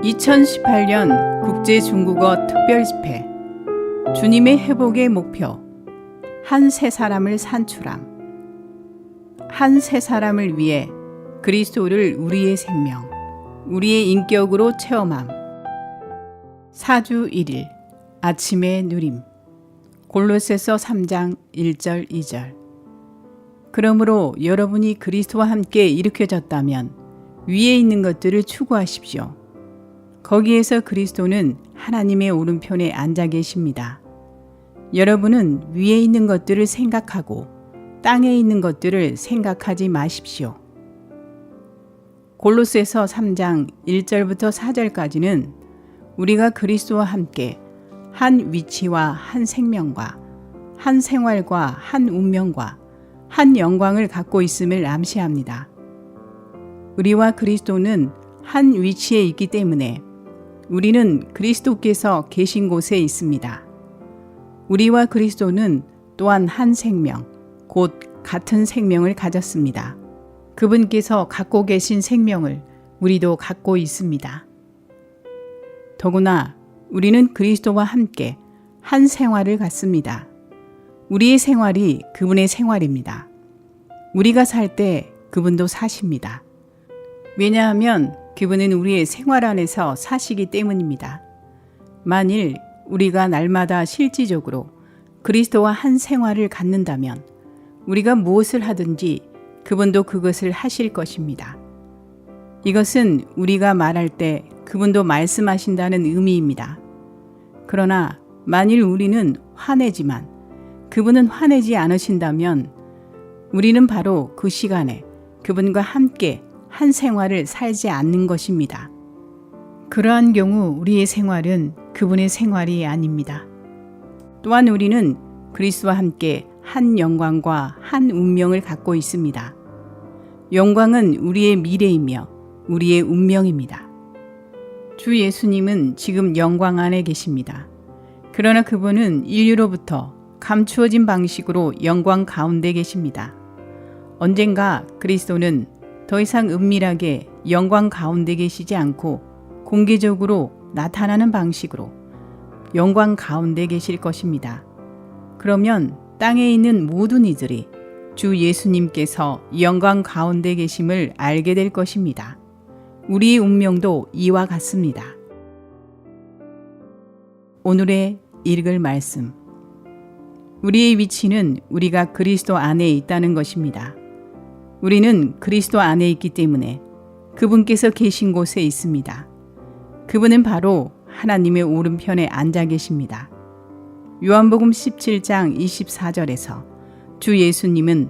2018년 국제중국어 특별집회 주님의 회복의 목표 한 세 사람을 산출함. 한 세 사람을 위해 그리스도를 우리의 생명, 우리의 인격으로 체험함. 4주 1일 아침의 누림. 골로새서 3장 1절 2절. 그러므로 여러분이 그리스도와 함께 일으켜졌다면 위에 있는 것들을 추구하십시오. 거기에서 그리스도는 하나님의 오른편에 앉아 계십니다. 여러분은 위에 있는 것들을 생각하고 땅에 있는 것들을 생각하지 마십시오. 골로새서 3장 1절부터 4절까지는 우리가 그리스도와 함께 한 위치와 한 생명과 한 생활과 한 운명과 한 영광을 갖고 있음을 암시합니다. 우리와 그리스도는 한 위치에 있기 때문에 우리는 그리스도께서 계신 곳에 있습니다. 우리와 그리스도는 또한 한 생명, 곧 같은 생명을 가졌습니다. 그분께서 갖고 계신 생명을 우리도 갖고 있습니다. 더구나 우리는 그리스도와 함께 한 생활을 갖습니다. 우리의 생활이 그분의 생활입니다. 우리가 살 때 그분도 사십니다. 왜냐하면 그분은 우리의 생활 안에서 사시기 때문입니다. 만일 우리가 날마다 실질적으로 그리스도와 한 생활을 갖는다면 우리가 무엇을 하든지 그분도 그것을 하실 것입니다. 이것은 우리가 말할 때 그분도 말씀하신다는 의미입니다. 그러나 만일 우리는 화내지만 그분은 화내지 않으신다면 우리는 바로 그 시간에 그분과 함께 한 생활을 살지 않는 것입니다. 그러한 경우 우리의 생활은 그분의 생활이 아닙니다. 또한 우리는 그리스도와 함께 한 영광과 한 운명을 갖고 있습니다. 영광은 우리의 미래이며 우리의 운명입니다. 주 예수님은 지금 영광 안에 계십니다. 그러나 그분은 인류로부터 감추어진 방식으로 영광 가운데 계십니다. 언젠가 그리스도는 더 이상 은밀하게 영광 가운데 계시지 않고 공개적으로 나타나는 방식으로 영광 가운데 계실 것입니다. 그러면 땅에 있는 모든 이들이 주 예수님께서 영광 가운데 계심을 알게 될 것입니다. 우리의 운명도 이와 같습니다. 오늘의 읽을 말씀. 우리의 위치는 우리가 그리스도 안에 있다는 것입니다. 우리는 그리스도 안에 있기 때문에 그분께서 계신 곳에 있습니다. 그분은 바로 하나님의 오른편에 앉아 계십니다. 요한복음 17장 24절에서 주 예수님은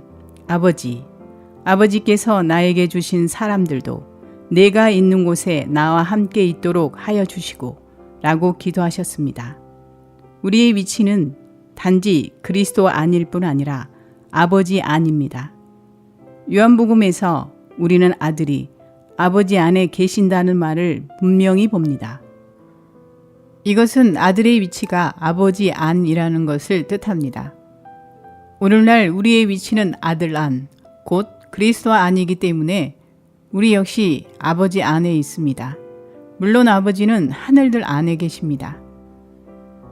아버지께서 나에게 주신 사람들도 내가 있는 곳에 나와 함께 있도록 하여 주시고 라고 기도하셨습니다. 우리의 위치는 단지 그리스도 안일 뿐 아니라 아버지 안입니다. 요한복음에서 우리는 아들이 아버지 안에 계신다는 말을 분명히 봅니다. 이것은 아들의 위치가 아버지 안이라는 것을 뜻합니다. 오늘날 우리의 위치는 아들 안, 곧 그리스도 안이기 때문에 우리 역시 아버지 안에 있습니다. 물론 아버지는 하늘들 안에 계십니다.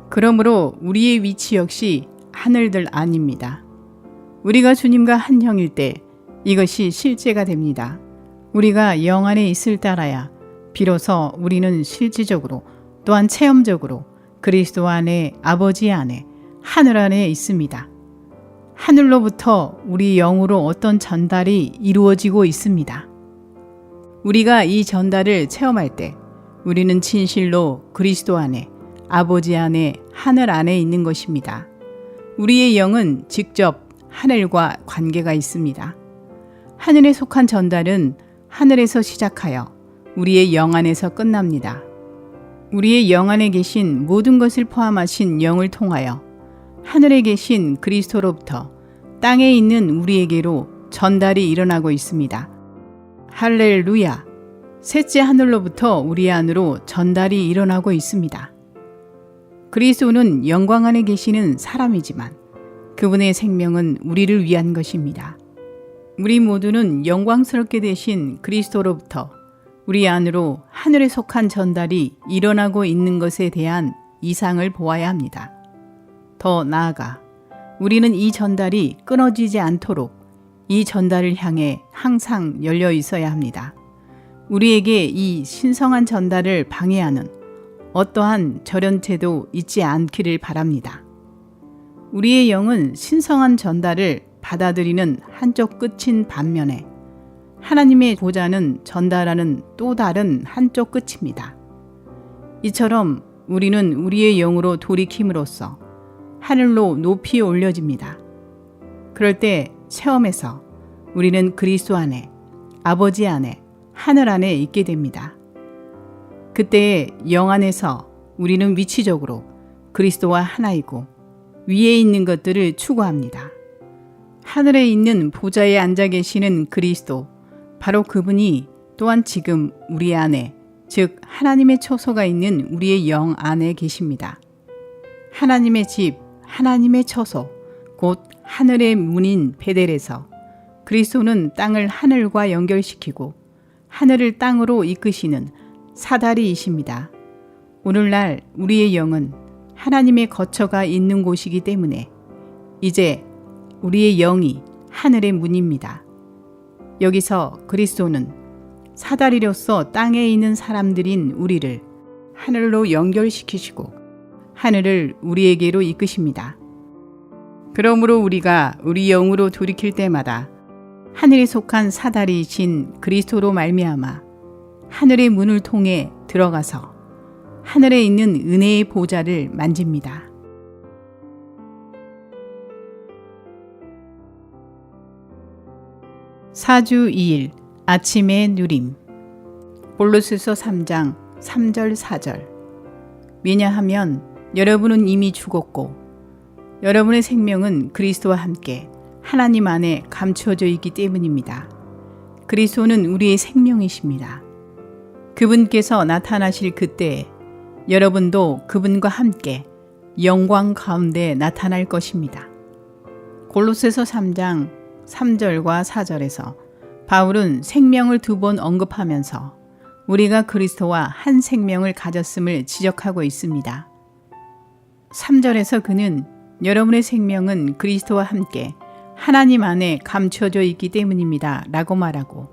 그러므로 우리의 위치 역시 하늘들 안입니다. 우리가 주님과 한 형일 때 이것이 실제가 됩니다. 우리가 영 안에 있을 따라야 비로소 우리는 실질적으로 또한 체험적으로 그리스도 안에 아버지 안에 하늘 안에 있습니다. 하늘로부터 우리 영으로 어떤 전달이 이루어지고 있습니다. 우리가 이 전달을 체험할 때 우리는 진실로 그리스도 안에 아버지 안에 하늘 안에 있는 것입니다. 우리의 영은 직접 하늘과 관계가 있습니다. 하늘에 속한 전달은 하늘에서 시작하여 우리의 영 안에서 끝납니다. 우리의 영 안에 계신 모든 것을 포함하신 영을 통하여 하늘에 계신 그리스도로부터 땅에 있는 우리에게로 전달이 일어나고 있습니다. 할렐루야! 셋째 하늘로부터 우리 안으로 전달이 일어나고 있습니다. 그리스도는 영광 안에 계시는 사람이지만 그분의 생명은 우리를 위한 것입니다. 우리 모두는 영광스럽게 되신 그리스도로부터 우리 안으로 하늘에 속한 전달이 일어나고 있는 것에 대한 이상을 보아야 합니다. 더 나아가 우리는 이 전달이 끊어지지 않도록 이 전달을 향해 항상 열려 있어야 합니다. 우리에게 이 신성한 전달을 방해하는 어떠한 절연체도 있지 않기를 바랍니다. 우리의 영은 신성한 전달을 받아들이는 한쪽 끝인 반면에 하나님의 보좌는 전달하는 또 다른 한쪽 끝입니다. 이처럼 우리는 우리의 영으로 돌이킴으로써 하늘로 높이 올려집니다. 그럴 때 체험에서 우리는 그리스도 안에, 아버지 안에, 하늘 안에 있게 됩니다. 그때의 영 안에서 우리는 위치적으로 그리스도와 하나이고 위에 있는 것들을 추구합니다. 하늘에 있는 보좌에 앉아 계시는 그리스도, 바로 그분이 또한 지금 우리 안에, 즉 하나님의 처소가 있는 우리의 영 안에 계십니다. 하나님의 집, 하나님의 처소, 곧 하늘의 문인 베델에서 그리스도는 땅을 하늘과 연결시키고 하늘을 땅으로 이끄시는 사다리이십니다. 오늘날 우리의 영은 하나님의 거처가 있는 곳이기 때문에 이제 우리의 영이 하늘의 문입니다. 여기서 그리스도는 사다리로서 땅에 있는 사람들인 우리를 하늘로 연결시키시고 하늘을 우리에게로 이끄십니다. 그러므로 우리가 우리 영으로 돌이킬 때마다 하늘에 속한 사다리이신 그리스도로 말미암아 하늘의 문을 통해 들어가서 하늘에 있는 은혜의 보좌를 만집니다. 사주 2일 아침의 누림. 골로새서 3장 3절 4절. 왜냐하면 여러분은 이미 죽었고 여러분의 생명은 그리스도와 함께 하나님 안에 감추어져 있기 때문입니다. 그리스도는 우리의 생명이십니다. 그분께서 나타나실 그때에 여러분도 그분과 함께 영광 가운데 나타날 것입니다. 골로새서 3장 3절과 4절에서 바울은 생명을 2번 언급하면서 우리가 그리스도와 한 생명을 가졌음을 지적하고 있습니다. 3절에서 그는 여러분의 생명은 그리스도와 함께 하나님 안에 감춰져 있기 때문입니다 라고 말하고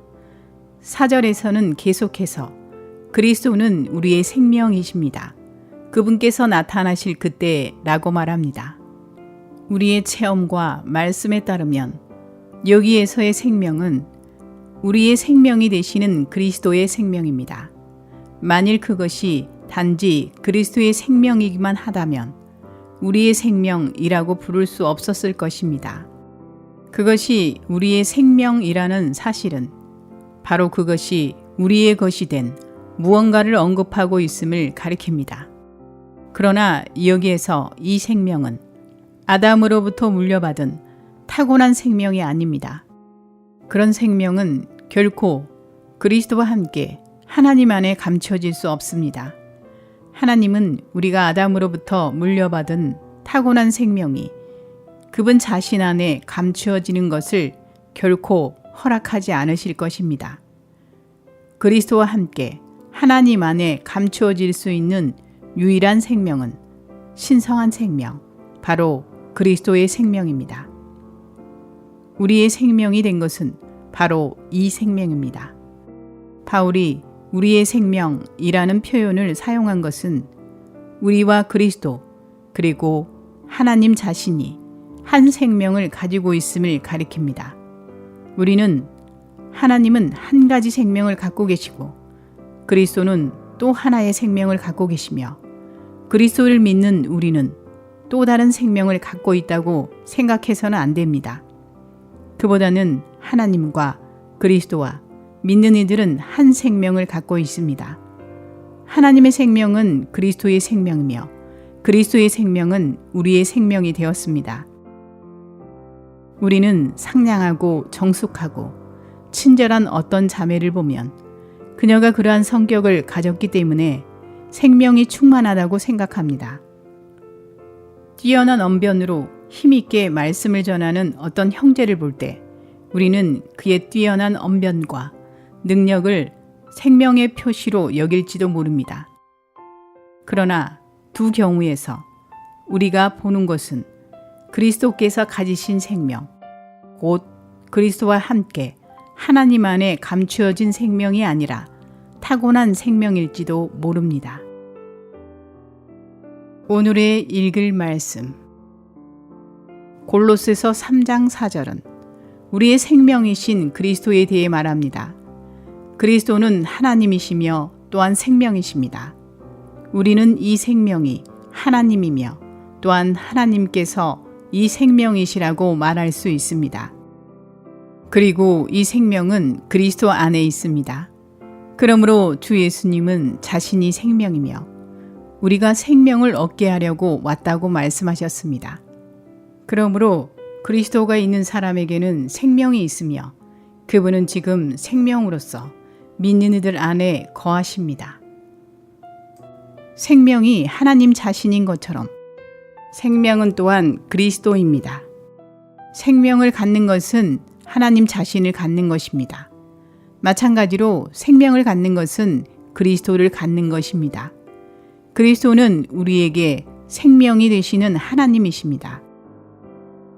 4절에서는 계속해서 그리스도는 우리의 생명이십니다. 그분께서 나타나실 그때 라고 말합니다. 우리의 체험과 말씀에 따르면 여기에서의 생명은 우리의 생명이 되시는 그리스도의 생명입니다. 만일 그것이 단지 그리스도의 생명이기만 하다면 우리의 생명이라고 부를 수 없었을 것입니다. 그것이 우리의 생명이라는 사실은 바로 그것이 우리의 것이 된 무언가를 언급하고 있음을 가리킵니다. 그러나 여기에서 이 생명은 아담으로부터 물려받은 타고난 생명이 아닙니다. 그런 생명은 결코 그리스도와 함께 하나님 안에 감춰질 수 없습니다. 하나님은 우리가 아담으로부터 물려받은 타고난 생명이 그분 자신 안에 감추어지는 것을 결코 허락하지 않으실 것입니다. 그리스도와 함께 하나님 안에 감추어질 수 있는 유일한 생명은 신성한 생명, 바로 그리스도의 생명입니다. 우리의 생명이 된 것은 바로 이 생명입니다. 바울이 우리의 생명이라는 표현을 사용한 것은 우리와 그리스도 그리고 하나님 자신이 한 생명을 가지고 있음을 가리킵니다. 하나님은 한 가지 생명을 갖고 계시고 그리스도는 또 하나의 생명을 갖고 계시며 그리스도를 믿는 우리는 또 다른 생명을 갖고 있다고 생각해서는 안 됩니다. 그보다는 하나님과 그리스도와 믿는 이들은 한 생명을 갖고 있습니다. 하나님의 생명은 그리스도의 생명이며 그리스도의 생명은 우리의 생명이 되었습니다. 우리는 상냥하고 정숙하고 친절한 어떤 자매를 보면 그녀가 그러한 성격을 가졌기 때문에 생명이 충만하다고 생각합니다. 뛰어난 언변으로 힘있게 말씀을 전하는 어떤 형제를 볼 때 우리는 그의 뛰어난 언변과 능력을 생명의 표시로 여길지도 모릅니다. 그러나 두 경우에서 우리가 보는 것은 그리스도께서 가지신 생명, 곧 그리스도와 함께 하나님 안에 감추어진 생명이 아니라 타고난 생명일지도 모릅니다. 오늘의 읽을 말씀, 골로새서 3장 4절은 우리의 생명이신 그리스도에 대해 말합니다. 그리스도는 하나님이시며 또한 생명이십니다. 우리는 이 생명이 하나님이며 또한 하나님께서 이 생명이시라고 말할 수 있습니다. 그리고 이 생명은 그리스도 안에 있습니다. 그러므로 주 예수님은 자신이 생명이며 우리가 생명을 얻게 하려고 왔다고 말씀하셨습니다. 그러므로 그리스도가 있는 사람에게는 생명이 있으며 그분은 지금 생명으로서 믿는 이들 안에 거하십니다. 생명이 하나님 자신인 것처럼 생명은 또한 그리스도입니다. 생명을 갖는 것은 하나님 자신을 갖는 것입니다. 마찬가지로 생명을 갖는 것은 그리스도를 갖는 것입니다. 그리스도는 우리에게 생명이 되시는 하나님이십니다.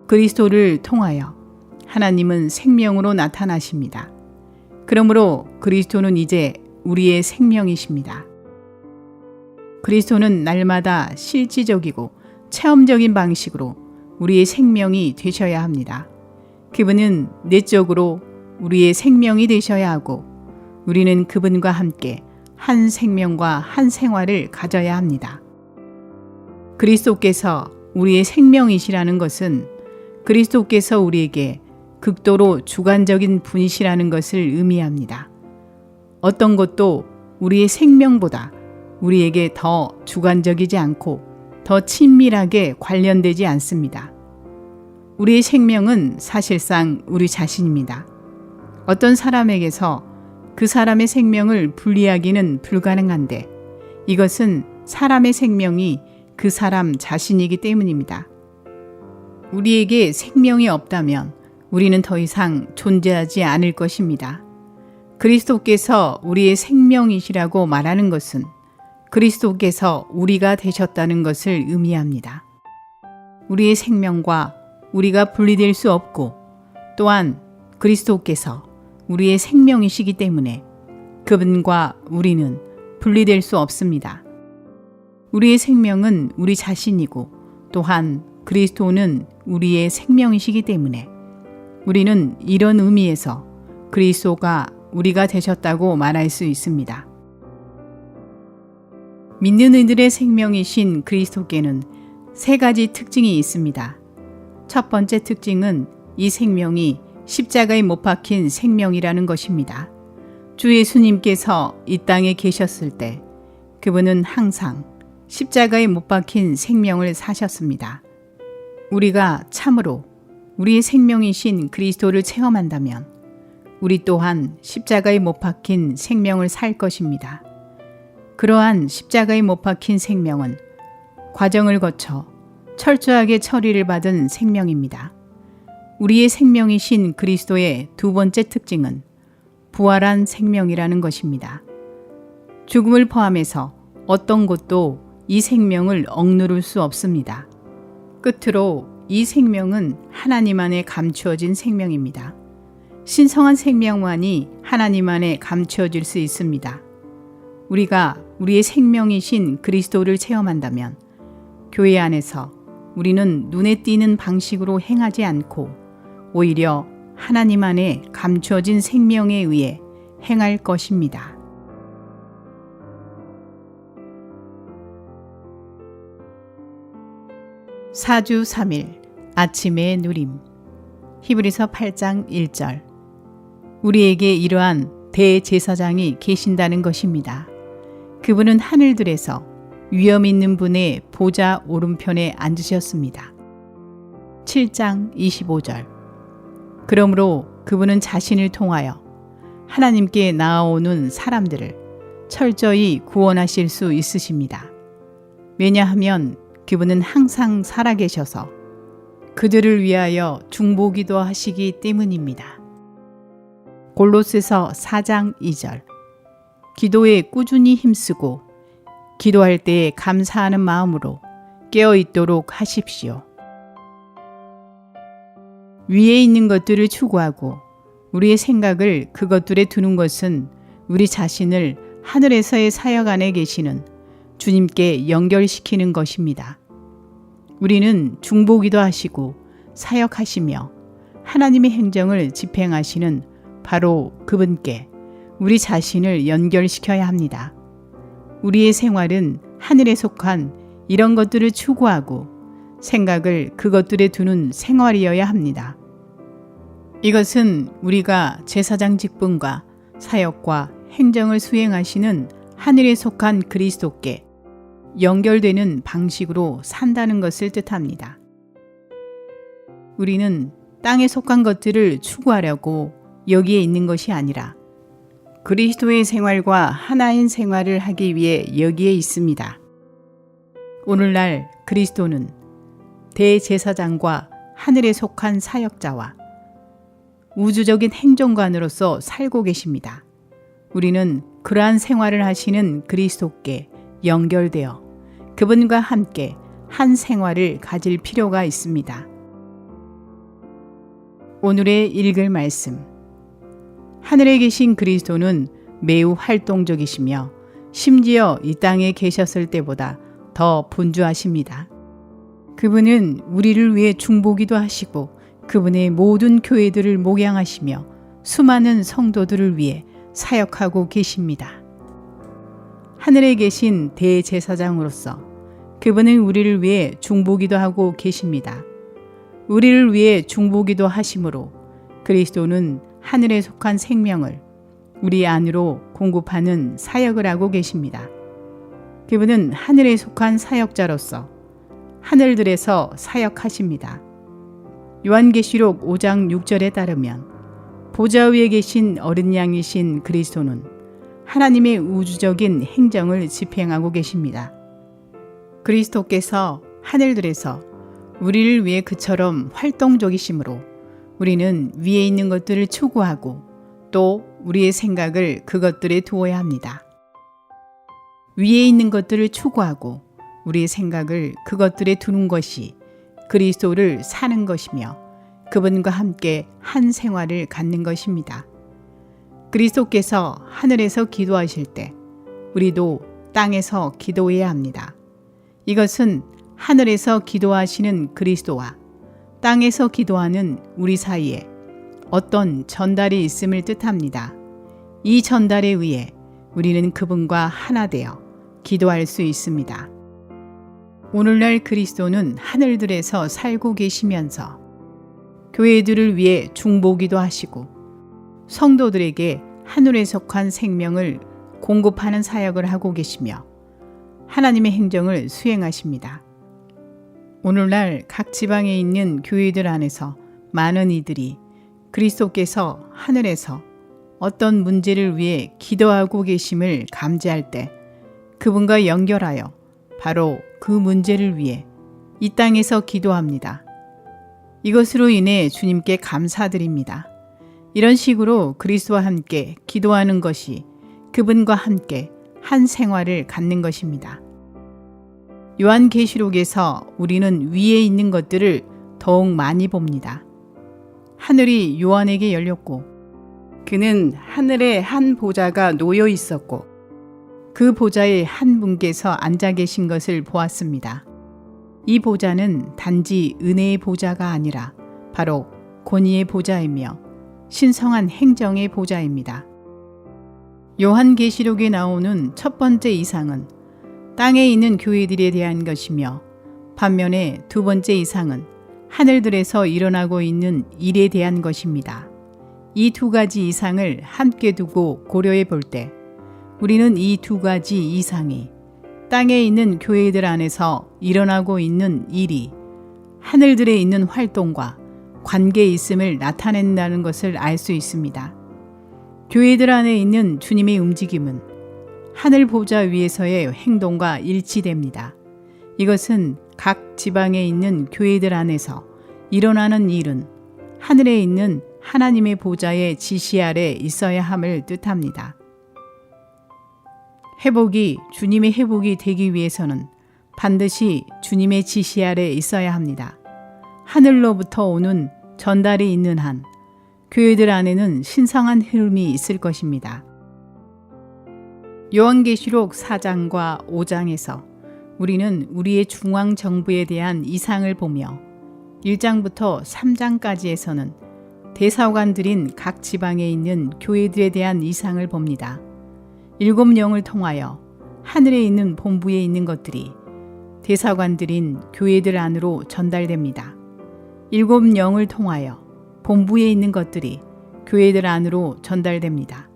그리스도를 통하여 하나님은 생명으로 나타나십니다. 그러므로 그리스도는 이제 우리의 생명이십니다. 그리스도는 날마다 실질적이고 체험적인 방식으로 우리의 생명이 되셔야 합니다. 그분은 내적으로 우리의 생명이 되셔야 하고 우리는 그분과 함께 한 생명과 한 생활을 가져야 합니다. 그리스도께서 우리의 생명이시라는 것은 그리스도께서 우리에게 극도로 주관적인 분이시라는 것을 의미합니다. 어떤 것도 우리의 생명보다 우리에게 더 주관적이지 않고 더 친밀하게 관련되지 않습니다. 우리의 생명은 사실상 우리 자신입니다. 어떤 사람에게서 그 사람의 생명을 분리하기는 불가능한데 이것은 사람의 생명이 그 사람 자신이기 때문입니다. 우리에게 생명이 없다면 우리는 더 이상 존재하지 않을 것입니다. 그리스도께서 우리의 생명이시라고 말하는 것은 그리스도께서 우리가 되셨다는 것을 의미합니다. 우리의 생명과 우리가 분리될 수 없고 또한 그리스도께서 우리의 생명이시기 때문에 그분과 우리는 분리될 수 없습니다. 우리의 생명은 우리 자신이고 또한 그리스도는 우리의 생명이시기 때문에 우리는 이런 의미에서 그리스도가 우리가 되셨다고 말할 수 있습니다. 믿는 이들의 생명이신 그리스도께는 세 가지 특징이 있습니다. 첫 번째 특징은 이 생명이 십자가에 못 박힌 생명이라는 것입니다. 주 예수님께서 이 땅에 계셨을 때 그분은 항상 십자가에 못 박힌 생명을 사셨습니다. 우리가 참으로 우리의 생명이신 그리스도를 체험한다면 우리 또한 십자가에 못 박힌 생명을 살 것입니다. 그러한 십자가에 못 박힌 생명은 과정을 거쳐 철저하게 처리를 받은 생명입니다. 우리의 생명이신 그리스도의 두 번째 특징은 부활한 생명이라는 것입니다. 죽음을 포함해서 어떤 것도 이 생명을 억누를 수 없습니다. 끝으로 이 생명은 하나님 안에 감추어진 생명입니다. 신성한 생명만이 하나님 안에 감추어질 수 있습니다. 우리가 우리의 생명이신 그리스도를 체험한다면 교회 안에서 우리는 눈에 띄는 방식으로 행하지 않고 오히려 하나님 안에 감추어진 생명에 의해 행할 것입니다. 사주 3일 아침의 누림 히브리서 8장 1절 우리에게 이러한 대제사장이 계신다는 것입니다. 그분은 하늘들에서 위엄 있는 분의 보좌 오른편에 앉으셨습니다. 7장 25절 그러므로 그분은 자신을 통하여 하나님께 나아오는 사람들을 철저히 구원하실 수 있으십니다. 왜냐하면 그분은 항상 살아계셔서 그들을 위하여 중보기도 하시기 때문입니다. 골로새서 4장 2절 기도에 꾸준히 힘쓰고 기도할 때에 감사하는 마음으로 깨어 있도록 하십시오. 위에 있는 것들을 추구하고 우리의 생각을 그것들에 두는 것은 우리 자신을 하늘에서의 사역 안에 계시는 주님께 연결시키는 것입니다. 우리는 중보기도 하시고 사역하시며 하나님의 행정을 집행하시는 바로 그분께 우리 자신을 연결시켜야 합니다. 우리의 생활은 하늘에 속한 이런 것들을 추구하고 생각을 그것들에 두는 생활이어야 합니다. 이것은 우리가 제사장 직분과 사역과 행정을 수행하시는 하늘에 속한 그리스도께 연결되는 방식으로 산다는 것을 뜻합니다. 우리는 땅에 속한 것들을 추구하려고 여기에 있는 것이 아니라 그리스도의 생활과 하나인 생활을 하기 위해 여기에 있습니다. 오늘날 그리스도는 대제사장과 하늘에 속한 사역자와 우주적인 행정관으로서 살고 계십니다. 우리는 그러한 생활을 하시는 그리스도께 연결되어 그분과 함께 한 생활을 가질 필요가 있습니다. 오늘의 읽을 말씀. 하늘에 계신 그리스도는 매우 활동적이시며 심지어 이 땅에 계셨을 때보다 더 분주하십니다. 그분은 우리를 위해 중보기도 하시고 그분의 모든 교회들을 목양하시며 수많은 성도들을 위해 사역하고 계십니다. 하늘에 계신 대제사장으로서 그분은 우리를 위해 중보기도 하고 계십니다. 우리를 위해 중보기도 하심으로 그리스도는 하늘에 속한 생명을 우리 안으로 공급하는 사역을 하고 계십니다. 그분은 하늘에 속한 사역자로서 하늘들에서 사역하십니다. 요한계시록 5장 6절에 따르면 보좌 위에 계신 어린 양이신 그리스도는 하나님의 우주적인 행정을 집행하고 계십니다. 그리스도께서 하늘들에서 우리를 위해 그처럼 활동적이심으로 우리는 위에 있는 것들을 추구하고 또 우리의 생각을 그것들에 두어야 합니다. 위에 있는 것들을 추구하고 우리의 생각을 그것들에 두는 것이 그리스도를 사는 것이며 그분과 함께 한 생활을 갖는 것입니다. 그리스도께서 하늘에서 기도하실 때 우리도 땅에서 기도해야 합니다. 이것은 하늘에서 기도하시는 그리스도와 땅에서 기도하는 우리 사이에 어떤 전달이 있음을 뜻합니다. 이 전달에 의해 우리는 그분과 하나 되어 기도할 수 있습니다. 오늘날 그리스도는 하늘들에서 살고 계시면서 교회들을 위해 중보기도 하시고 성도들에게 하늘에 속한 생명을 공급하는 사역을 하고 계시며 하나님의 행정을 수행하십니다. 오늘날 각 지방에 있는 교회들 안에서 많은 이들이 그리스도께서 하늘에서 어떤 문제를 위해 기도하고 계심을 감지할 때 그분과 연결하여 바로 그 문제를 위해 이 땅에서 기도합니다. 이것으로 인해 주님께 감사드립니다. 이런 식으로 그리스도와 함께 기도하는 것이 그분과 함께 한 생활을 갖는 것입니다. 요한계시록에서 우리는 위에 있는 것들을 더욱 많이 봅니다. 하늘이 요한에게 열렸고 그는 하늘에 한 보좌가 놓여 있었고 그 보좌에 한 분께서 앉아 계신 것을 보았습니다. 이 보좌는 단지 은혜의 보좌가 아니라 바로 권위의 보좌이며 신성한 행정의 보좌입니다. 요한계시록에 나오는 첫 번째 이상은 땅에 있는 교회들에 대한 것이며 반면에 두 번째 이상은 하늘들에서 일어나고 있는 일에 대한 것입니다. 이 두 가지 이상을 함께 두고 고려해 볼 때 우리는 이 두 가지 이상이 땅에 있는 교회들 안에서 일어나고 있는 일이 하늘들에 있는 활동과 관계에 있음을 나타낸다는 것을 알 수 있습니다. 교회들 안에 있는 주님의 움직임은 하늘 보좌 위에서의 행동과 일치됩니다. 이것은 각 지방에 있는 교회들 안에서 일어나는 일은 하늘에 있는 하나님의 보좌의 지시 아래 있어야 함을 뜻합니다. 회복이 주님의 회복이 되기 위해서는 반드시 주님의 지시 아래 있어야 합니다. 하늘로부터 오는 전달이 있는 한 교회들 안에는 신성한 흐름이 있을 것입니다. 요한계시록 4장과 5장에서 우리는 우리의 중앙정부에 대한 이상을 보며 1장부터 3장까지에서는 대사관들인 각 지방에 있는 교회들에 대한 이상을 봅니다. 7영을 통하여 하늘에 있는 본부에 있는 것들이 대사관들인 교회들 안으로 전달됩니다. 7영을 통하여 본부에 있는 것들이 교회들 안으로 전달됩니다.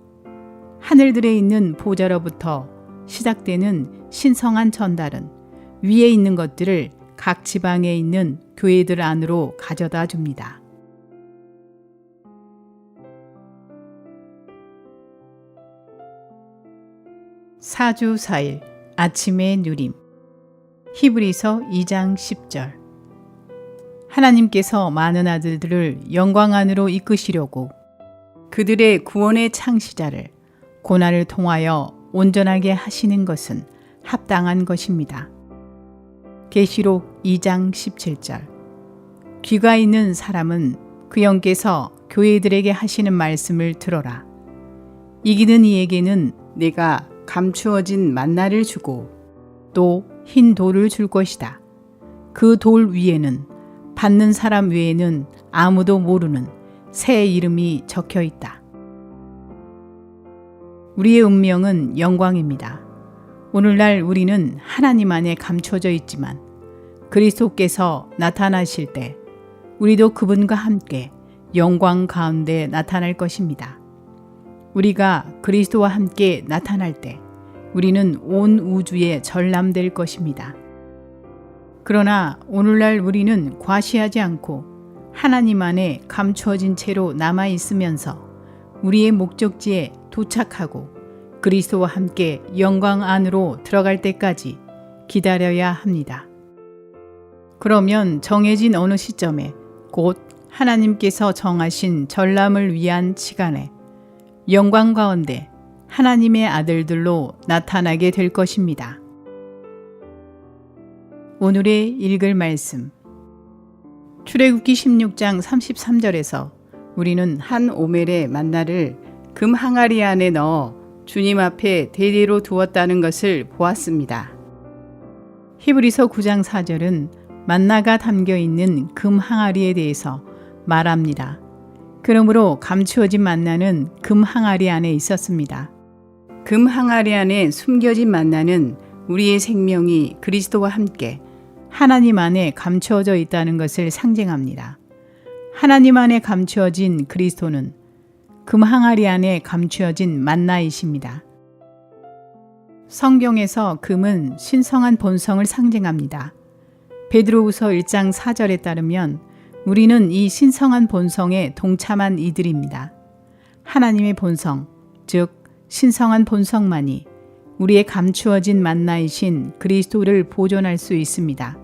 하늘들에 있는 보좌로부터 시작되는 신성한 전달은 위에 있는 것들을 각 지방에 있는 교회들 안으로 가져다 줍니다. 사주사일 아침의 누림. 히브리서 2장 10절. 하나님께서 많은 아들들을 영광 안으로 이끄시려고 그들의 구원의 창시자를 고난을 통하여 온전하게 하시는 것은 합당한 것입니다. 계시록 2장 17절. 귀가 있는 사람은 그 영께서 교회들에게 하시는 말씀을 들어라. 이기는 이에게는 내가 감추어진 만나를 주고 또 흰 돌을 줄 것이다. 그 돌 위에는 받는 사람 외에는 아무도 모르는 새 이름이 적혀 있다. 우리의 운명은 영광입니다. 오늘날 우리는 하나님 안에 감춰져 있지만 그리스도께서 나타나실 때 우리도 그분과 함께 영광 가운데 나타날 것입니다. 우리가 그리스도와 함께 나타날 때 우리는 온 우주에 전람될 것입니다. 그러나 오늘날 우리는 과시하지 않고 하나님 안에 감추어진 채로 남아 있으면서 우리의 목적지에 도착하고 그리스도와 함께 영광 안으로 들어갈 때까지 기다려야 합니다. 그러면 정해진 어느 시점에 곧 하나님께서 정하신 전람을 위한 시간에 영광 가운데 하나님의 아들들로 나타나게 될 것입니다. 오늘의 읽을 말씀. 출애굽기 16장 33절에서 우리는 한 오멜의 만나를 금 항아리 안에 넣어 주님 앞에 대대로 두었다는 것을 보았습니다. 히브리서 9장 4절은 만나가 담겨 있는 금 항아리에 대해서 말합니다. 그러므로 감추어진 만나는 금 항아리 안에 있었습니다. 금 항아리 안에 숨겨진 만나는 우리의 생명이 그리스도와 함께 하나님 안에 감추어져 있다는 것을 상징합니다. 하나님 안에 감추어진 그리스도는 금 항아리 안에 감추어진 만나이십니다. 성경에서 금은 신성한 본성을 상징합니다. 베드로후서 1장 4절에 따르면 우리는 이 신성한 본성에 동참한 이들입니다. 하나님의 본성, 즉 신성한 본성만이 우리의 감추어진 만나이신 그리스도를 보존할 수 있습니다.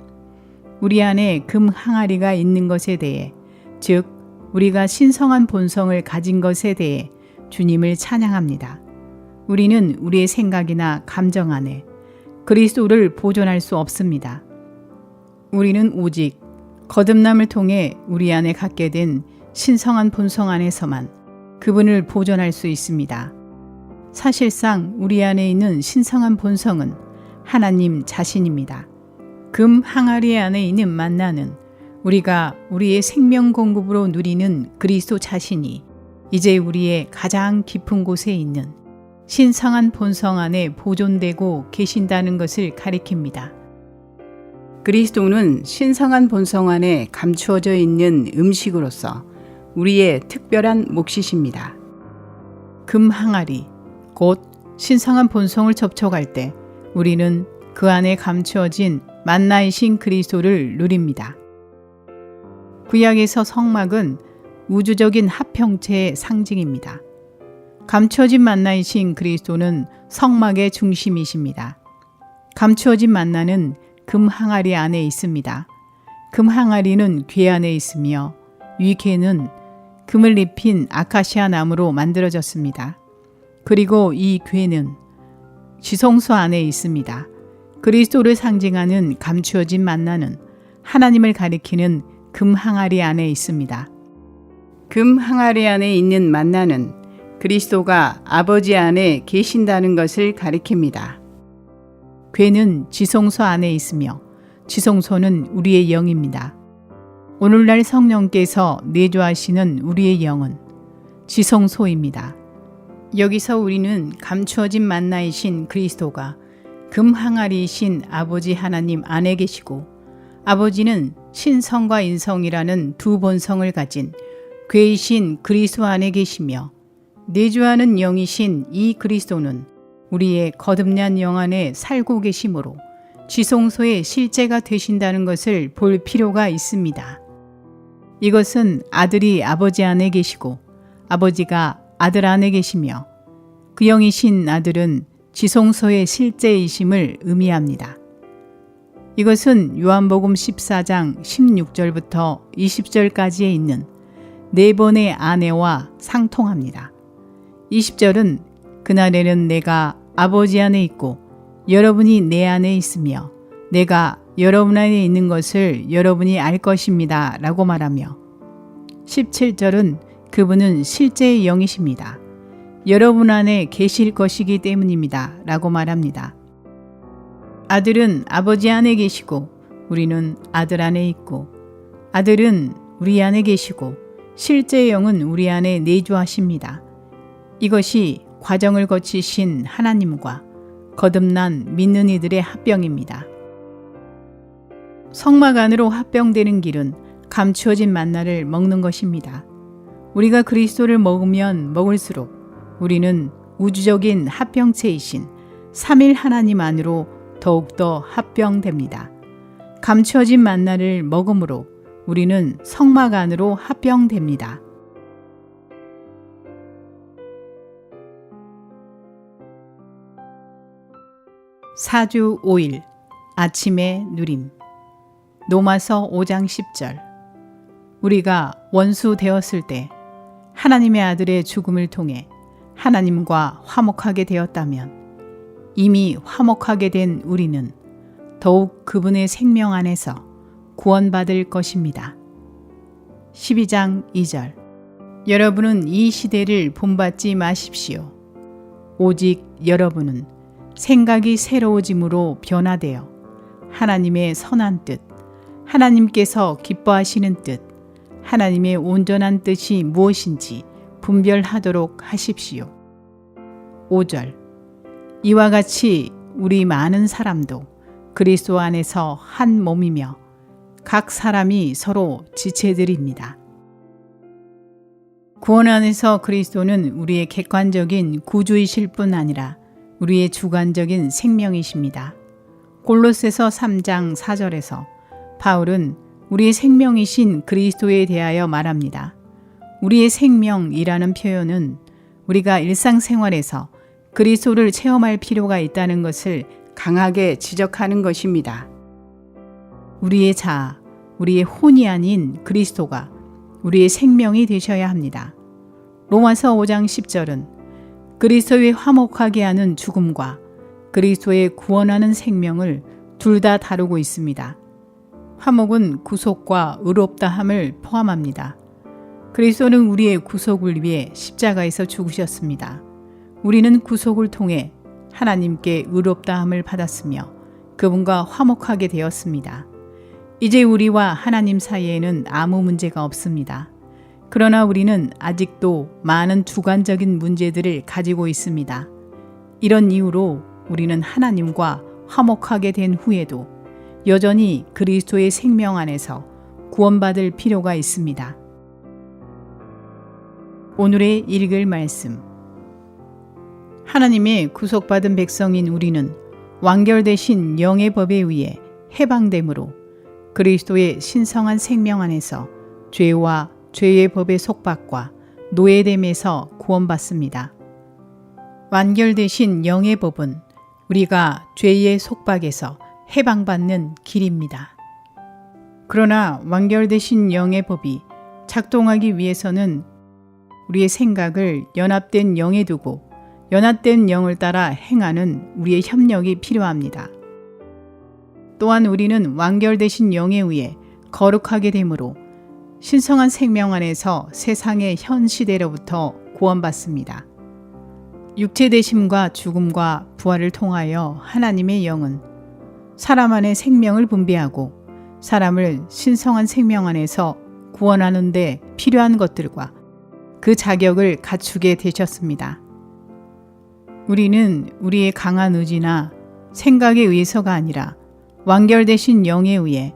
우리 안에 금 항아리가 있는 것에 대해, 즉 우리가 신성한 본성을 가진 것에 대해 주님을 찬양합니다. 우리는 우리의 생각이나 감정 안에 그리스도를 보존할 수 없습니다. 우리는 오직 거듭남을 통해 우리 안에 갖게 된 신성한 본성 안에서만 그분을 보존할 수 있습니다. 사실상 우리 안에 있는 신성한 본성은 하나님 자신입니다. 금 항아리 안에 있는 만나는 우리가 우리의 생명 공급으로 누리는 그리스도 자신이 이제 우리의 가장 깊은 곳에 있는 신성한 본성 안에 보존되고 계신다는 것을 가리킵니다. 그리스도는 신성한 본성 안에 감추어져 있는 음식으로서 우리의 특별한 몫이십니다. 금 항아리, 곧 신성한 본성을 접촉할 때 우리는 그 안에 감추어진 만나이신 그리스도를 누립니다. 구약에서 성막은 우주적인 합형체의 상징입니다. 감추어진 만나이신 그리스도는 성막의 중심이십니다. 감추어진 만나는 금 항아리 안에 있습니다. 금 항아리는 궤 안에 있으며 위 궤는 금을 입힌 아카시아 나무로 만들어졌습니다. 그리고 이 궤는 지성소 안에 있습니다. 그리스도를 상징하는 감추어진 만나는 하나님을 가리키는 금 항아리 안에 있습니다. 금 항아리 안에 있는 만나는 그리스도가 아버지 안에 계신다는 것을 가리킵니다. 괴는 지성소 안에 있으며 지성소는 우리의 영입니다. 오늘날 성령께서 내주하시는 우리의 영은 지성소입니다. 여기서 우리는 감추어진 만나이신 그리스도가 금 항아리이신 아버지 하나님 안에 계시고 아버지는 신성과 인성이라는 두 본성을 가진 괴이신 그리스도 안에 계시며 내주하는 영이신 이 그리스도는 우리의 거듭난 영 안에 살고 계시므로 지성소의 실제가 되신다는 것을 볼 필요가 있습니다. 이것은 아들이 아버지 안에 계시고 아버지가 아들 안에 계시며 그 영이신 아들은 지성소의 실제이심을 의미합니다. 이것은 요한복음 14장 16절부터 20절까지에 있는 네 번의 아내와 상통합니다. 20절은 그날에는 내가 아버지 안에 있고 여러분이 내 안에 있으며 내가 여러분 안에 있는 것을 여러분이 알 것입니다. 라고 말하며 17절은 그분은 실제의 영이십니다. 여러분 안에 계실 것이기 때문입니다. 라고 말합니다. 아들은 아버지 안에 계시고 우리는 아들 안에 있고 아들은 우리 안에 계시고 실제의 영은 우리 안에 내주하십니다. 이것이 과정을 거치신 하나님과 거듭난 믿는 이들의 합병입니다. 성막 안으로 합병되는 길은 감추어진 만나를 먹는 것입니다. 우리가 그리스도를 먹으면 먹을수록 우리는 우주적인 합병체이신 삼일 하나님 안으로 더욱더 합병됩니다. 감추어진 만나를 먹음으로 우리는 성막 안으로 합병됩니다. 사주 5일 아침의 누림. 로마서 5장 10절. 우리가 원수 되었을 때 하나님의 아들의 죽음을 통해 하나님과 화목하게 되었다면 이미 화목하게 된 우리는 더욱 그분의 생명 안에서 구원받을 것입니다. 12장 2절. 여러분은 이 시대를 본받지 마십시오. 오직 여러분은 생각이 새로워짐으로 변화되어 하나님의 선한 뜻, 하나님께서 기뻐하시는 뜻, 하나님의 온전한 뜻이 무엇인지 분별하도록 하십시오. 5절. 이와 같이 우리 많은 사람도 그리스도 안에서 한 몸이며 각 사람이 서로 지체들입니다. 구원 안에서 그리스도는 우리의 객관적인 구주이실 뿐 아니라 우리의 주관적인 생명이십니다. 골로새서 3장 4절에서 바울은 우리의 생명이신 그리스도에 대하여 말합니다. 우리의 생명이라는 표현은 우리가 일상생활에서 그리스도를 체험할 필요가 있다는 것을 강하게 지적하는 것입니다. 우리의 자아, 우리의 혼이 아닌 그리스도가 우리의 생명이 되셔야 합니다. 로마서 5장 10절은 그리스도의 화목하게 하는 죽음과 그리스도의 구원하는 생명을 둘 다 다루고 있습니다. 화목은 구속과 의롭다함을 포함합니다. 그리스도는 우리의 구속을 위해 십자가에서 죽으셨습니다. 우리는 구속을 통해 하나님께 의롭다함을 받았으며 그분과 화목하게 되었습니다. 이제 우리와 하나님 사이에는 아무 문제가 없습니다. 그러나 우리는 아직도 많은 주관적인 문제들을 가지고 있습니다. 이런 이유로 우리는 하나님과 화목하게 된 후에도 여전히 그리스도의 생명 안에서 구원받을 필요가 있습니다. 오늘의 읽을 말씀. 하나님의 구속받은 백성인 우리는 완결되신 영의 법에 의해 해방됨으로 그리스도의 신성한 생명 안에서 죄와 죄의 법의 속박과 노예됨에서 구원받습니다. 완결되신 영의 법은 우리가 죄의 속박에서 해방받는 길입니다. 그러나 완결되신 영의 법이 작동하기 위해서는 우리의 생각을 연합된 영에 두고 연합된 영을 따라 행하는 우리의 협력이 필요합니다. 또한 우리는 완결되신 영에 의해 거룩하게 되므로 신성한 생명 안에서 세상의 현 시대로부터 구원받습니다. 육체되심과 죽음과 부활을 통하여 하나님의 영은 사람 안에 생명을 분배하고 사람을 신성한 생명 안에서 구원하는 데 필요한 것들과 그 자격을 갖추게 되셨습니다. 우리는 우리의 강한 의지나 생각에 의해서가 아니라 완결되신 영에 의해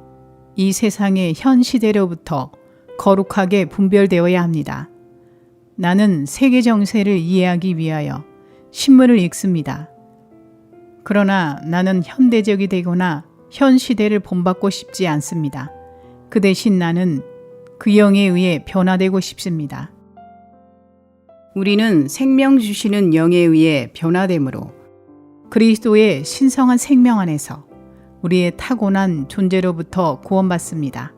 이 세상의 현 시대로부터 거룩하게 분별되어야 합니다. 나는 세계 정세를 이해하기 위하여 신문을 읽습니다. 그러나 나는 현대적이 되거나 현 시대를 본받고 싶지 않습니다. 그 대신 나는 그 영에 의해 변화되고 싶습니다. 우리는 생명 주시는 영에 의해 변화되므로 그리스도의 신성한 생명 안에서 우리의 타고난 존재로부터 구원받습니다.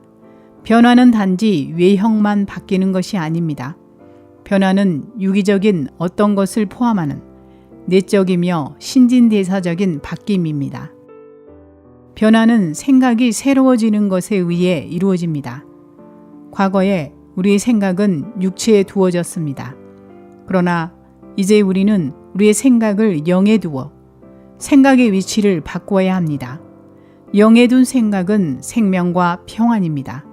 변화는 단지 외형만 바뀌는 것이 아닙니다. 변화는 유기적인 어떤 것을 포함하는 내적이며 신진대사적인 바뀜입니다. 변화는 생각이 새로워지는 것에 의해 이루어집니다. 과거에 우리의 생각은 육체에 두어졌습니다. 그러나 이제 우리는 우리의 생각을 영에 두어 생각의 위치를 바꾸어야 합니다. 영에 둔 생각은 생명과 평안입니다.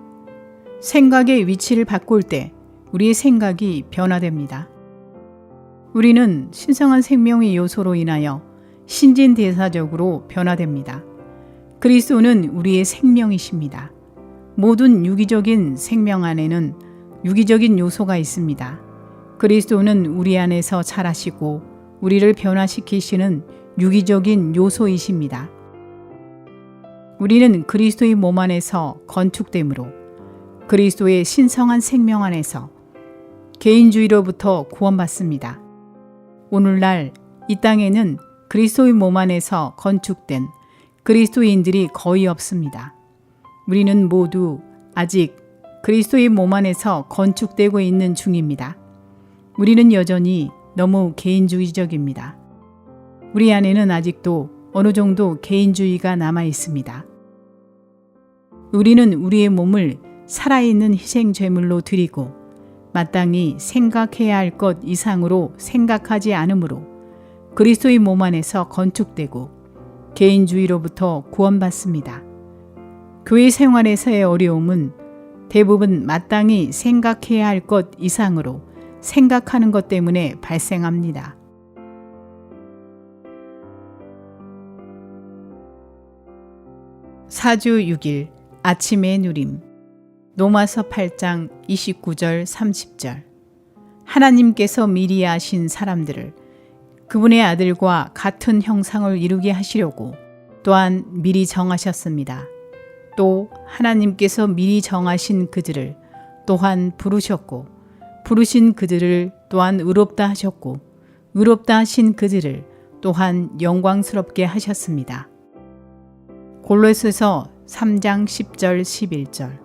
생각의 위치를 바꿀 때 우리의 생각이 변화됩니다. 우리는 신성한 생명의 요소로 인하여 신진대사적으로 변화됩니다. 그리스도는 우리의 생명이십니다. 모든 유기적인 생명 안에는 유기적인 요소가 있습니다. 그리스도는 우리 안에서 자라시고 우리를 변화시키시는 유기적인 요소이십니다. 우리는 그리스도의 몸 안에서 건축되므로 그리스도의 신성한 생명 안에서 개인주의로부터 구원받습니다. 오늘날 이 땅에는 그리스도의 몸 안에서 건축된 그리스도인들이 거의 없습니다. 우리는 모두 아직 그리스도의 몸 안에서 건축되고 있는 중입니다. 우리는 여전히 너무 개인주의적입니다. 우리 안에는 아직도 어느 정도 개인주의가 남아 있습니다. 우리는 우리의 몸을 살아있는 희생제물로 드리고 마땅히 생각해야 할 것 이상으로 생각하지 않으므로 그리스도의 몸 안에서 건축되고 개인주의로부터 구원받습니다. 교회 생활에서의 어려움은 대부분 마땅히 생각해야 할 것 이상으로 생각하는 것 때문에 발생합니다. 사주 6일 아침의 누림. 로마서 8장 29절 30절. 하나님께서 미리 아신 사람들을 그분의 아들과 같은 형상을 이루게 하시려고 또한 미리 정하셨습니다. 또 하나님께서 미리 정하신 그들을 또한 부르셨고 부르신 그들을 또한 의롭다 하셨고 의롭다 하신 그들을 또한 영광스럽게 하셨습니다. 골로새서 3장 10절 11절.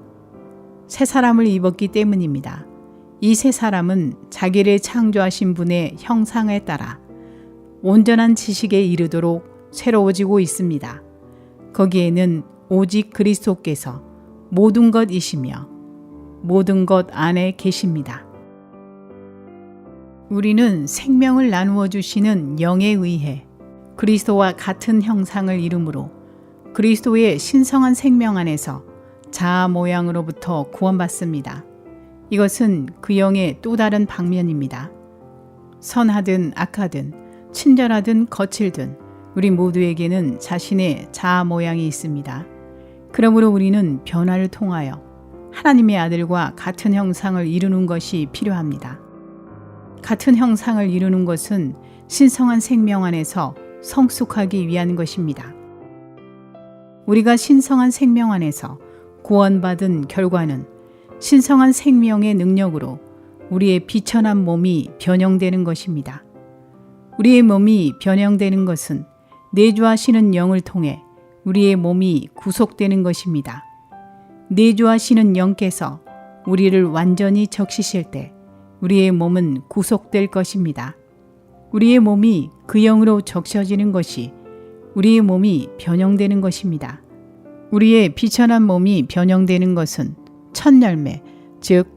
새 사람을 입었기 때문입니다. 이 새 사람은 자기를 창조하신 분의 형상에 따라 온전한 지식에 이르도록 새로워지고 있습니다. 거기에는 오직 그리스도께서 모든 것이시며 모든 것 안에 계십니다. 우리는 생명을 나누어 주시는 영에 의해 그리스도와 같은 형상을 이루므로 그리스도의 신성한 생명 안에서 자아 모양으로부터 구원받습니다. 이것은 그 영의 또 다른 방면입니다. 선하든 악하든 친절하든 거칠든 우리 모두에게는 자신의 자아 모양이 있습니다. 그러므로 우리는 변화를 통하여 하나님의 아들과 같은 형상을 이루는 것이 필요합니다. 같은 형상을 이루는 것은 신성한 생명 안에서 성숙하기 위한 것입니다. 우리가 신성한 생명 안에서 구원받은 결과는 신성한 생명의 능력으로 우리의 비천한 몸이 변형되는 것입니다. 우리의 몸이 변형되는 것은 내주하시는 영을 통해 우리의 몸이 구속되는 것입니다. 내주하시는 영께서 우리를 완전히 적시실 때 우리의 몸은 구속될 것입니다. 우리의 몸이 그 영으로 적셔지는 것이 우리의 몸이 변형되는 것입니다. 우리의 비천한 몸이 변형되는 것은 첫 열매, 즉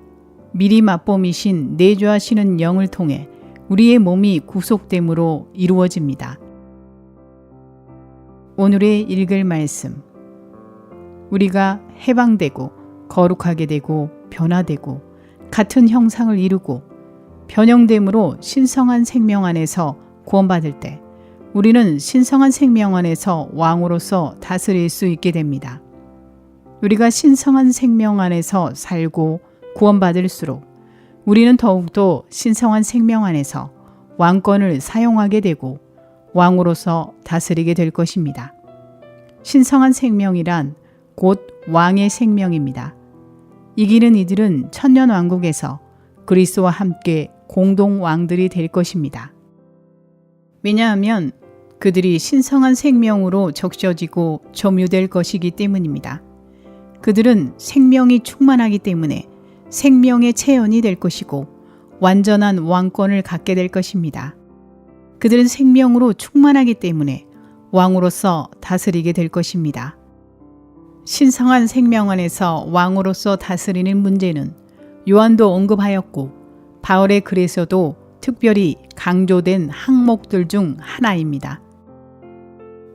미리 맛봄이신 내주하시는 영을 통해 우리의 몸이 구속됨으로 이루어집니다. 오늘의 읽을 말씀. 우리가 해방되고 거룩하게 되고 변화되고 같은 형상을 이루고 변형됨으로 신성한 생명 안에서 구원받을 때 우리는 신성한 생명 안에서 왕으로서 다스릴 수 있게 됩니다. 우리가 신성한 생명 안에서 살고 구원받을수록 우리는 더욱더 신성한 생명 안에서 왕권을 사용하게 되고 왕으로서 다스리게 될 것입니다. 신성한 생명이란 곧 왕의 생명입니다. 이기는 이들은 천년왕국에서 그리스도와 함께 공동 왕들이 될 것입니다. 왜냐하면 그들이 신성한 생명으로 적셔지고 점유될 것이기 때문입니다. 그들은 생명이 충만하기 때문에 생명의 체현이 될 것이고 완전한 왕권을 갖게 될 것입니다. 그들은 생명으로 충만하기 때문에 왕으로서 다스리게 될 것입니다. 신성한 생명 안에서 왕으로서 다스리는 문제는 요한도 언급하였고 바울의 글에서도 특별히 강조된 항목들 중 하나입니다.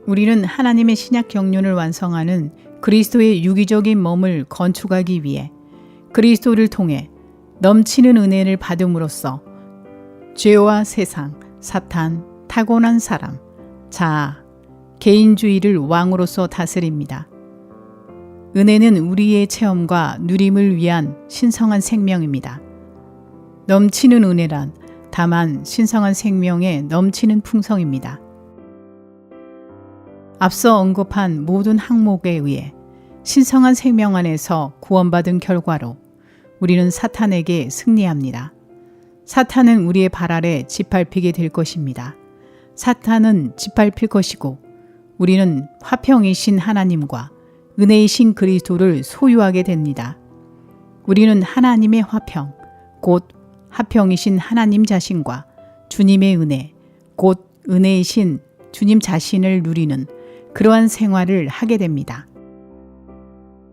우리는 하나님의 신약 경륜을 완성하는 그리스도의 유기적인 몸을 건축하기 위해 그리스도를 통해 넘치는 은혜를 받음으로써 죄와 세상, 사탄, 타고난 사람, 자아, 개인주의를 왕으로서 다스립니다. 은혜는 우리의 체험과 누림을 위한 신성한 생명입니다. 넘치는 은혜란 다만 신성한 생명의 넘치는 풍성입니다. 앞서 언급한 모든 항목에 의해 신성한 생명 안에서 구원받은 결과로 우리는 사탄에게 승리합니다. 사탄은 우리의 발 아래 짓밟히게 될 것입니다. 사탄은 짓밟힐 것이고 우리는 화평이신 하나님과 은혜이신 그리스도를 소유하게 됩니다. 우리는 하나님의 화평, 곧 화평이신 하나님 자신과 주님의 은혜, 곧 은혜이신 주님 자신을 누리는 그러한 생활을 하게 됩니다.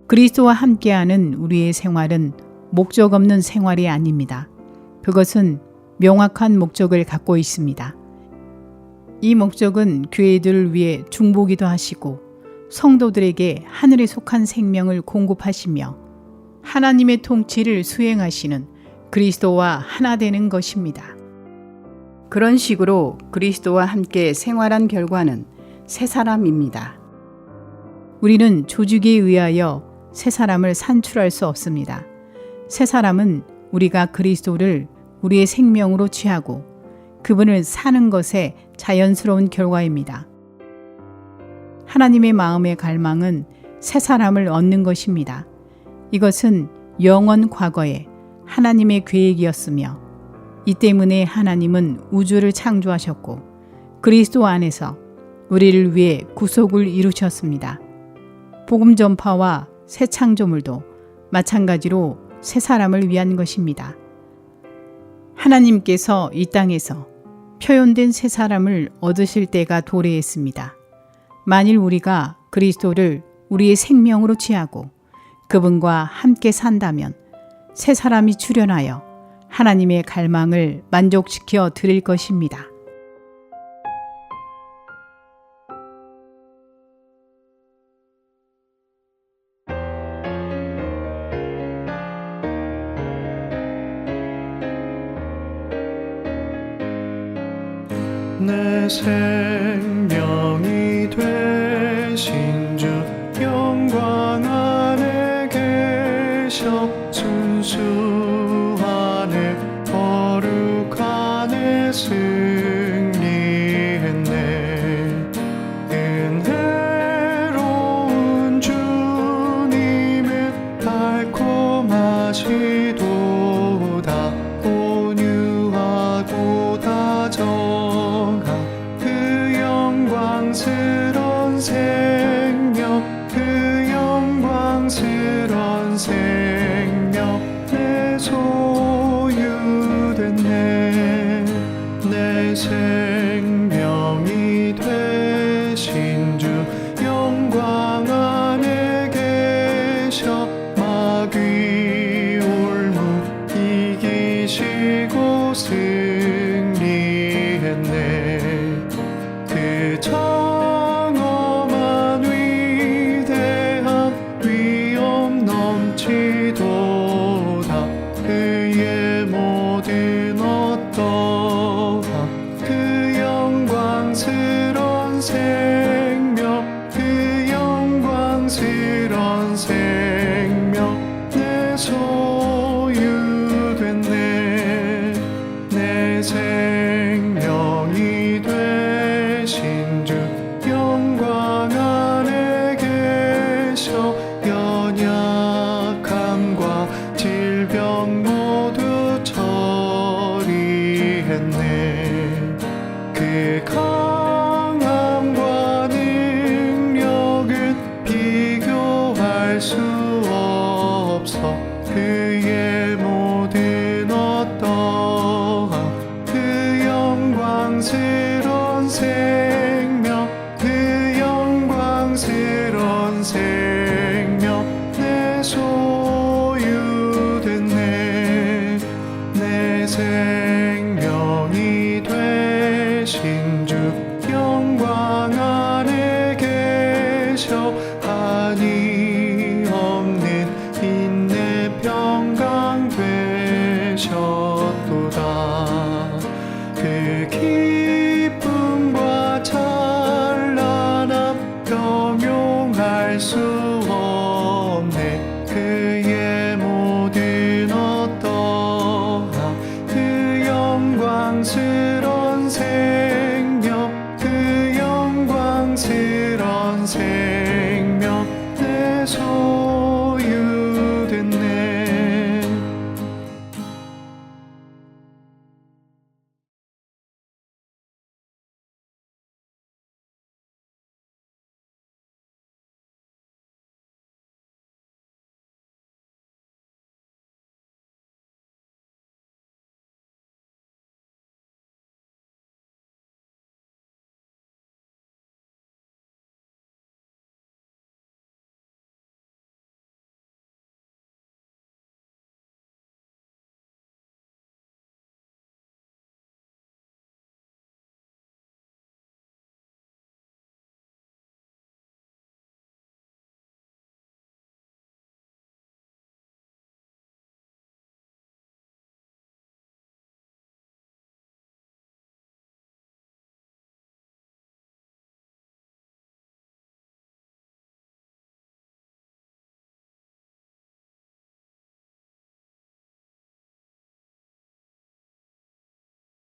그리스도와 함께하는 우리의 생활은 목적 없는 생활이 아닙니다. 그것은 명확한 목적을 갖고 있습니다. 이 목적은 교회들을 위해 중보기도 하시고 성도들에게 하늘에 속한 생명을 공급하시며 하나님의 통치를 수행하시는 그리스도와 하나 되는 것입니다. 그런 식으로 그리스도와 함께 생활한 결과는 새 사람입니다. 우리는 조직에 의하여 새 사람을 산출할 수 없습니다. 새 사람은 우리가 그리스도를 우리의 생명으로 취하고 그분을 사는 것의 자연스러운 결과입니다. 하나님의 마음의 갈망은 새 사람을 얻는 것입니다. 이것은 영원 과거에 하나님의 계획이었으며 이 때문에 하나님은 우주를 창조하셨고 그리스도 안에서 우리를 위해 구속을 이루셨습니다. 복음 전파와 새 창조물도 마찬가지로 새 사람을 위한 것입니다. 하나님께서 이 땅에서 표현된 새 사람을 얻으실 때가 도래했습니다. 만일 우리가 그리스도를 우리의 생명으로 취하고 그분과 함께 산다면 새 사람이 출현하여 하나님의 갈망을 만족시켜 드릴 것입니다. 내 생명이 되신 주 영광 안에 계셔 순수하네 거룩하네 승리했네 은혜로운 주님은 달콤하시도다 온유하고 다정한 그 영광스런 생명 그 영광스런 생명 내 소유됐네 내 되셔 한이 없는 인내 평강 되셨도다. 그 기쁨과 찬란함 형용할 수 없네. 그의 모든 어떠함 그 영광스런 생명 그 영광스런 생명 내 손